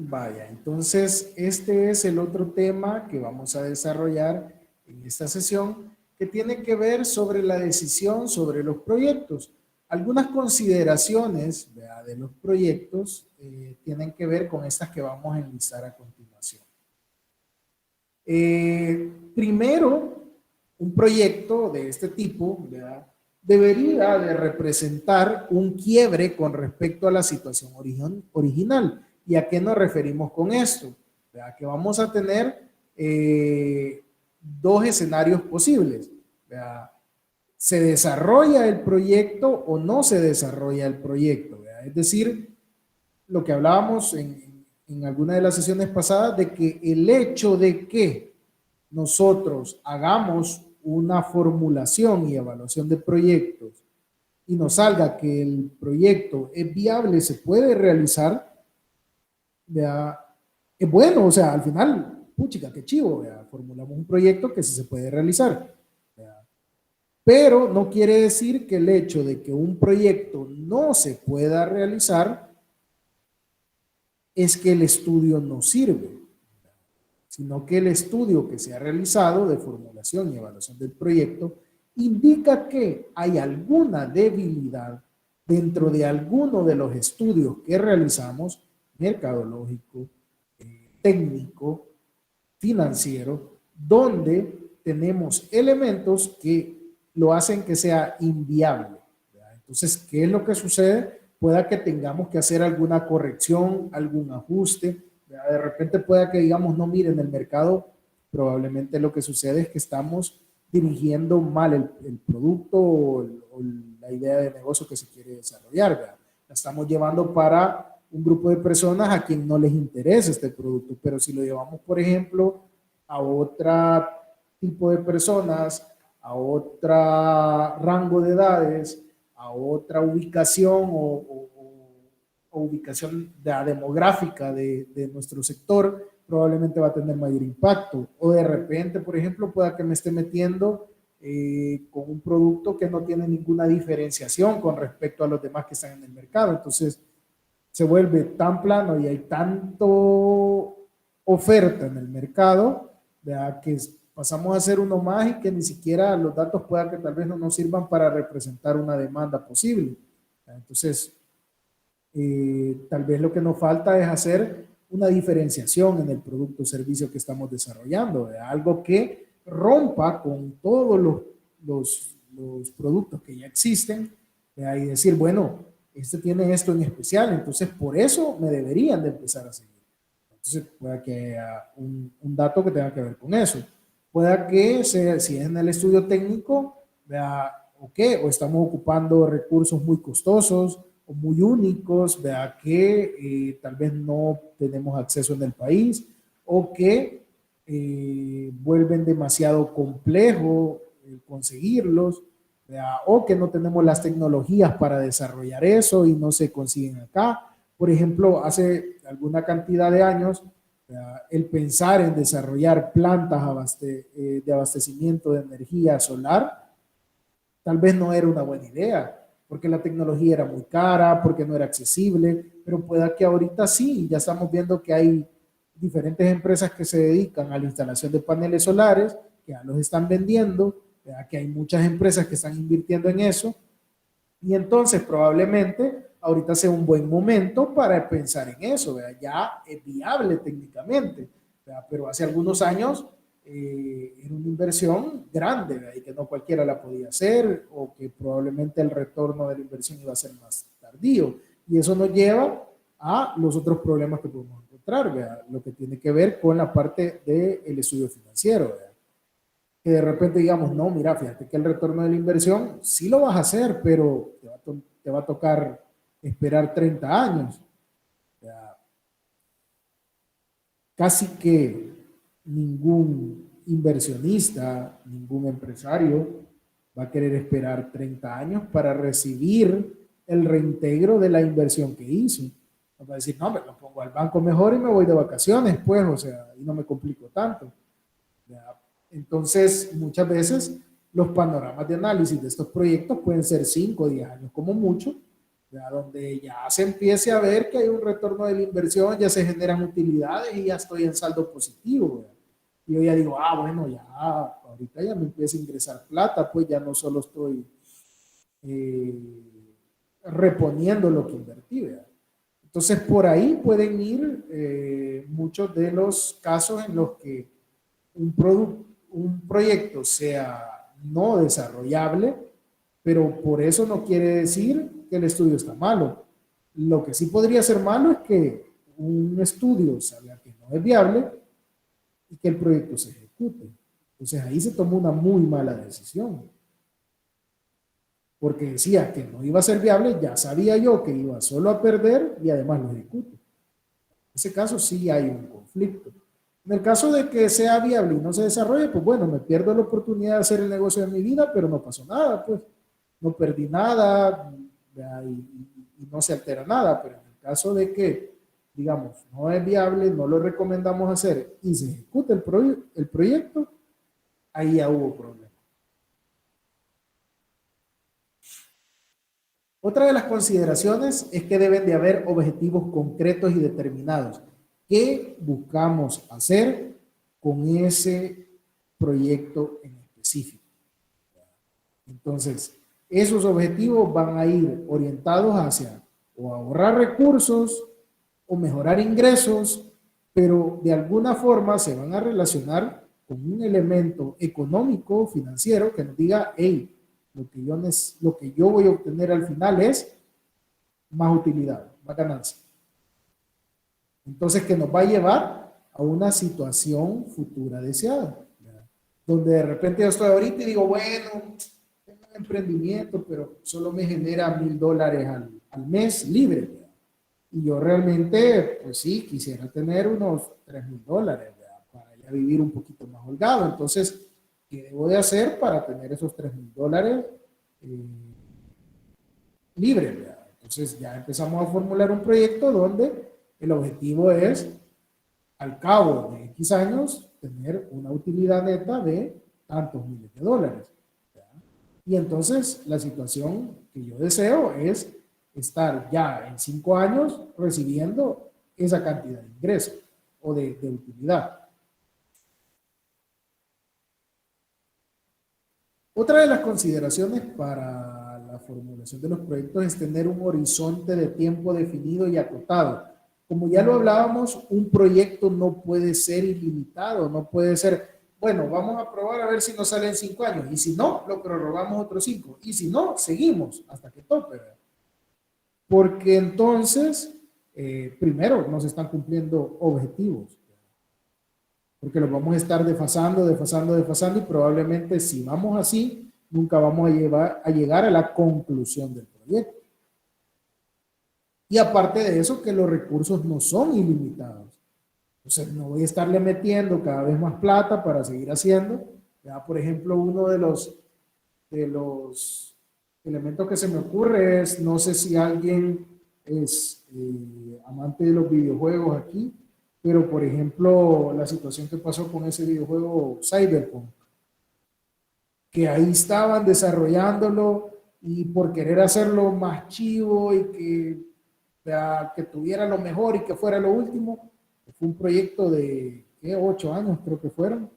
Vaya, entonces este es el otro tema que vamos a desarrollar en esta sesión, que tiene que ver sobre la decisión sobre los proyectos. Algunas consideraciones, ¿verdad?, de los proyectos tienen que ver con estas que vamos a enlistar a continuación. Primero, un proyecto de este tipo, ¿verdad?, debería de representar un quiebre con respecto a la situación original. ¿Y a qué nos referimos con esto? ¿Verdad? Que vamos a tener dos escenarios posibles. ¿Verdad? ¿Se desarrolla el proyecto o no se desarrolla el proyecto? ¿Verdad? Es decir, lo que hablábamos en alguna de las sesiones pasadas, de que el hecho de que nosotros hagamos una formulación y evaluación de proyectos y nos salga que el proyecto es viable, se puede realizar, ¿vea?, es bueno, o sea, al final, puchica, qué chivo, ¿vea?, formulamos un proyecto que sí se puede realizar, ¿vea?, pero no quiere decir que el hecho de que un proyecto no se pueda realizar es que el estudio no sirve, sino que el estudio que se ha realizado de formulación y evaluación del proyecto indica que hay alguna debilidad dentro de alguno de los estudios que realizamos, mercadológico, técnico, financiero, donde tenemos elementos que lo hacen que sea inviable, ¿verdad? Entonces, ¿qué es lo que sucede? Pueda que tengamos que hacer alguna corrección, algún ajuste, ¿verdad? De repente pueda que digamos, no, miren, el mercado probablemente lo que sucede es que estamos dirigiendo mal el producto o la idea de negocio que se quiere desarrollar, ¿verdad? La estamos llevando para un grupo de personas a quien no les interesa este producto, pero si lo llevamos, por ejemplo, a otro tipo de personas, a otro rango de edades, a otra ubicación o ubicación demográfica de nuestro sector, probablemente va a tener mayor impacto. O de repente, por ejemplo, pueda que me esté metiendo con un producto que no tiene ninguna diferenciación con respecto a los demás que están en el mercado. Entonces, se vuelve tan plano y hay tanto oferta en el mercado, ¿verdad?, que pasamos a ser uno más y que ni siquiera los datos puedan que tal vez no nos sirvan para representar una demanda posible. Entonces, tal vez lo que nos falta es hacer una diferenciación en el producto o servicio que estamos desarrollando, ¿verdad?, algo que rompa con todos los productos que ya existen, ¿verdad?, y decir, bueno, este tiene esto en especial, entonces por eso me deberían de empezar a seguir. Entonces pueda que haya un dato que tenga que ver con eso. Pueda que sea, si es en el estudio técnico, vea, ok, o estamos ocupando recursos muy costosos o muy únicos, vea que tal vez no tenemos acceso en el país, o que vuelven demasiado complejo conseguirlos, ¿verdad?, o que no tenemos las tecnologías para desarrollar eso y no se consiguen acá. Por ejemplo, hace alguna cantidad de años, ¿verdad?, el pensar en desarrollar plantas de abastecimiento de energía solar tal vez no era una buena idea, porque la tecnología era muy cara, porque no era accesible, pero pueda que ahorita sí, ya estamos viendo que hay diferentes empresas que se dedican a la instalación de paneles solares, que ya los están vendiendo, ¿verdad?, que hay muchas empresas que están invirtiendo en eso, y entonces probablemente ahorita sea un buen momento para pensar en eso, ¿verdad? Ya es viable técnicamente, ¿verdad?, pero hace algunos años era una inversión grande, ¿verdad?, y que no cualquiera la podía hacer, o que probablemente el retorno de la inversión iba a ser más tardío, y eso nos lleva a los otros problemas que podemos encontrar, ¿verdad?, lo que tiene que ver con la parte del estudio financiero, ¿verdad?, que de repente digamos, no, mira, fíjate que el retorno de la inversión sí lo vas a hacer, pero te va a tocar esperar 30 años. O sea, casi que ningún inversionista, ningún empresario va a querer esperar 30 años para recibir el reintegro de la inversión que hizo. Va a decir, no, me lo pongo al banco mejor y me voy de vacaciones, pues, o sea, y no me complico tanto. Entonces, muchas veces los panoramas de análisis de estos proyectos pueden ser 5 o 10 años como mucho, ya donde ya se empiece a ver que hay un retorno de la inversión, ya se generan utilidades y ya estoy en saldo positivo, ¿verdad? Y yo ya digo, bueno, ya ahorita ya me empieza a ingresar plata, pues ya no solo estoy reponiendo lo que invertí, ¿verdad? Entonces, por ahí pueden ir muchos de los casos en los que un proyecto sea no desarrollable, pero por eso no quiere decir que el estudio está malo. Lo que sí podría ser malo es que un estudio salga que no es viable y que el proyecto se ejecute. Entonces ahí se tomó una muy mala decisión. Porque decía que no iba a ser viable, ya sabía yo que iba solo a perder y además lo ejecuto. En ese caso sí hay un conflicto. En el caso de que sea viable y no se desarrolle, pues bueno, me pierdo la oportunidad de hacer el negocio de mi vida, pero no pasó nada, pues no perdí nada y no se altera nada. Pero en el caso de que, digamos, no es viable, no lo recomendamos hacer y se ejecuta el proyecto, ahí ya hubo problema. Otra de las consideraciones es que deben de haber objetivos concretos y determinados. ¿Qué buscamos hacer con ese proyecto en específico? Entonces, esos objetivos van a ir orientados hacia o ahorrar recursos o mejorar ingresos, pero de alguna forma se van a relacionar con un elemento económico, financiero, que nos diga, hey, lo que yo voy a obtener al final es más utilidad, más ganancia. Entonces, que nos va a llevar a una situación futura deseada, ¿verdad? Donde de repente yo estoy ahorita y digo, bueno, tengo un emprendimiento, pero solo me genera $1,000 al mes libre, ¿verdad? Y yo realmente, pues sí, quisiera tener unos $3,000, ¿verdad? Para ya vivir un poquito más holgado. Entonces, ¿qué debo de hacer para tener esos $3,000 libres, ¿verdad? Entonces ya empezamos a formular un proyecto donde el objetivo es, al cabo de X años, tener una utilidad neta de tantos miles de dólares, ¿verdad? Y entonces la situación que yo deseo es estar ya en 5 años recibiendo esa cantidad de ingresos o de utilidad. Otra de las consideraciones para la formulación de los proyectos es tener un horizonte de tiempo definido y acotado. Como ya lo hablábamos, un proyecto no puede ser ilimitado, no puede ser, bueno, vamos a probar a ver si nos sale en 5 años, y si no, lo prorrogamos otros 5, y si no, seguimos hasta que tope, ¿verdad? Porque entonces, primero, no se están cumpliendo objetivos, porque los vamos a estar desfasando y probablemente si vamos así, nunca vamos a llegar a la conclusión del proyecto. Y aparte de eso, que los recursos no son ilimitados. Entonces, no voy a estarle metiendo cada vez más plata para seguir haciendo. Ya, por ejemplo, uno de los elementos que se me ocurre es, no sé si alguien es amante de los videojuegos aquí, pero por ejemplo, la situación que pasó con ese videojuego Cyberpunk, que ahí estaban desarrollándolo y por querer hacerlo más chivo y que tuviera lo mejor y que fuera lo último, fue un proyecto de 8 años creo que fueron,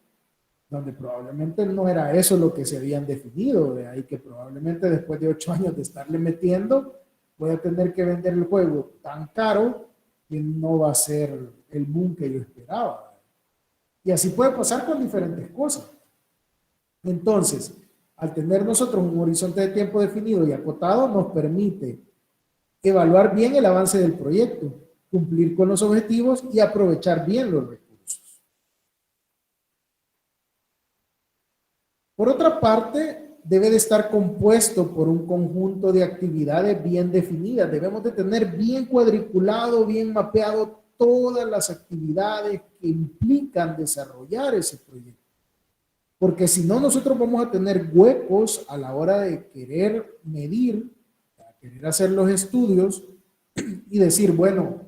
donde probablemente no era eso lo que se habían definido, de ahí que probablemente después de 8 años de estarle metiendo, voy a tener que vender el juego tan caro que no va a ser el boom que yo esperaba. Y así puede pasar con diferentes cosas. Entonces, al tener nosotros un horizonte de tiempo definido y acotado, nos permite evaluar bien el avance del proyecto, cumplir con los objetivos y aprovechar bien los recursos. Por otra parte, debe de estar compuesto por un conjunto de actividades bien definidas. Debemos de tener bien cuadriculado, bien mapeado todas las actividades que implican desarrollar ese proyecto. Porque si no, nosotros vamos a tener huecos a la hora de querer medir, a querer hacer los estudios y decir, bueno,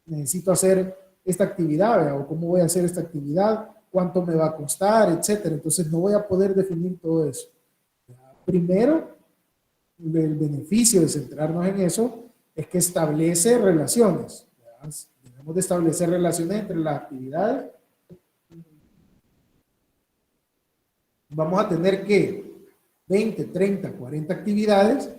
necesito hacer esta actividad, ¿verdad? O cómo voy a hacer esta actividad, cuánto me va a costar, etcétera. Entonces no voy a poder definir todo eso. Primero, el beneficio de centrarnos en eso es que establece relaciones, ¿verdad? Debemos de establecer relaciones entre las actividades. Vamos a tener que 20, 30, 40 actividades,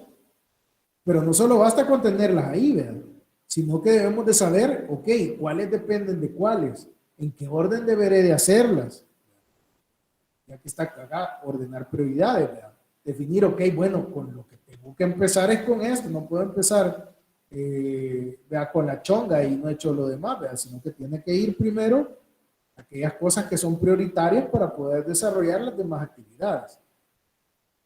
pero no solo basta con tenerlas ahí, ¿verdad? Sino que debemos de saber, ok, cuáles dependen de cuáles, en qué orden deberé de hacerlas, ya que está acá, ordenar prioridades, ¿verdad? Definir, ok, bueno, con lo que tengo que empezar es con esto, no puedo empezar ¿verdad? Con la chonga y no he hecho lo demás, ¿verdad? Sino que tiene que ir primero aquellas cosas que son prioritarias para poder desarrollar las demás actividades.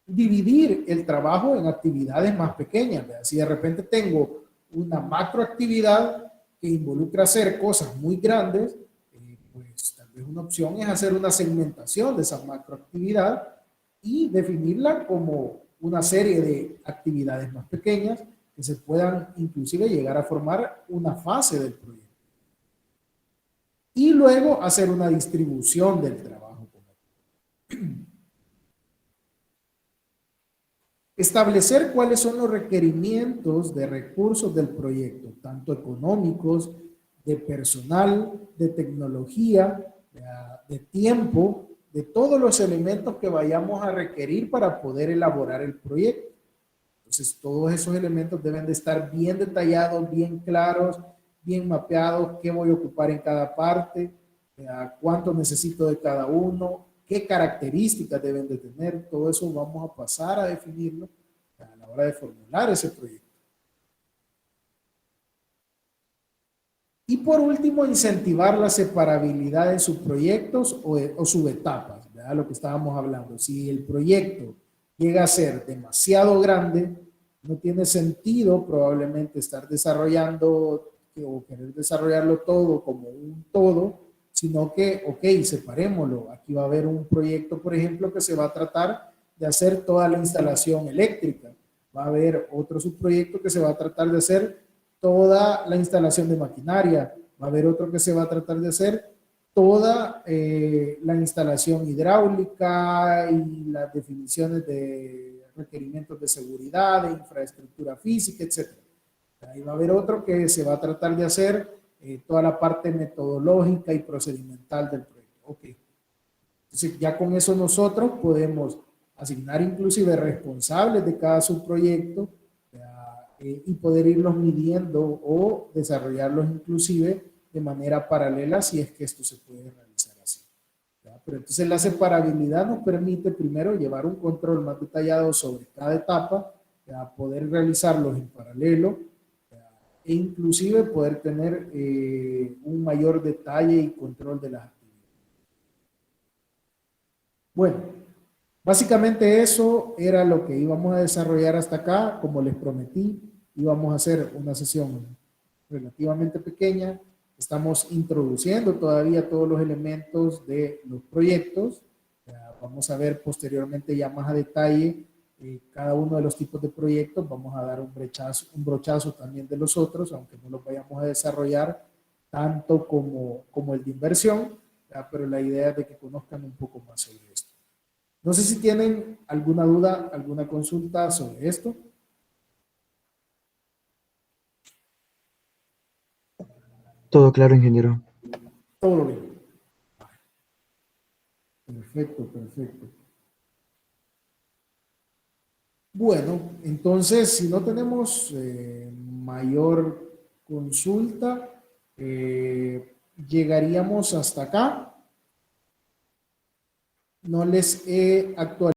Dividir el trabajo en actividades más pequeñas, ¿verdad? Si de repente tengo una macroactividad que involucra hacer cosas muy grandes, pues tal vez una opción es hacer una segmentación de esa macroactividad y definirla como una serie de actividades más pequeñas que se puedan inclusive llegar a formar una fase del proyecto. Y luego hacer una distribución del trabajo. Establecer cuáles son los requerimientos de recursos del proyecto, tanto económicos, de personal, de tecnología, de tiempo, de todos los elementos que vayamos a requerir para poder elaborar el proyecto. Entonces, todos esos elementos deben de estar bien detallados, bien claros, bien mapeados, qué voy a ocupar en cada parte, cuánto necesito de cada uno, qué características deben de tener. Todo eso vamos a pasar a definirlo a la hora de formular ese proyecto. Y por último, incentivar la separabilidad de subproyectos o subetapas, ¿verdad? Lo que estábamos hablando. Si el proyecto llega a ser demasiado grande, no tiene sentido probablemente estar desarrollando o querer desarrollarlo todo como un todo, sino que, ok, separémoslo. Aquí va a haber un proyecto, por ejemplo, que se va a tratar de hacer toda la instalación eléctrica. Va a haber otro subproyecto que se va a tratar de hacer toda la instalación de maquinaria. Va a haber otro que se va a tratar de hacer toda la instalación hidráulica y las definiciones de requerimientos de seguridad, de infraestructura física, etc. Ahí va a haber otro que se va a tratar de hacer toda la parte metodológica y procedimental del proyecto. Ok. Entonces, ya con eso nosotros podemos asignar inclusive responsables de cada subproyecto y poder irlos midiendo o desarrollarlos inclusive de manera paralela si es que esto se puede realizar así. ¿Verdad? Pero entonces la separabilidad nos permite primero llevar un control más detallado sobre cada etapa, ¿verdad? Poder realizarlos en paralelo, ¿verdad? E inclusive poder tener un mayor detalle y control de las actividades. Bueno, básicamente eso era lo que íbamos a desarrollar hasta acá. Como les prometí, íbamos a hacer una sesión relativamente pequeña. Estamos introduciendo todavía todos los elementos de los proyectos. Vamos a ver posteriormente ya más a detalle cada uno de los tipos de proyectos. Vamos a dar un brochazo también de los otros, aunque no los vayamos a desarrollar tanto como el de inversión, pero la idea es de que conozcan un poco más sobre esto. No sé si tienen alguna duda, alguna consulta sobre esto. Todo claro, ingeniero. Todo lo bien. Perfecto, perfecto. Bueno, entonces, si no tenemos mayor consulta, llegaríamos hasta acá. No les he actualizado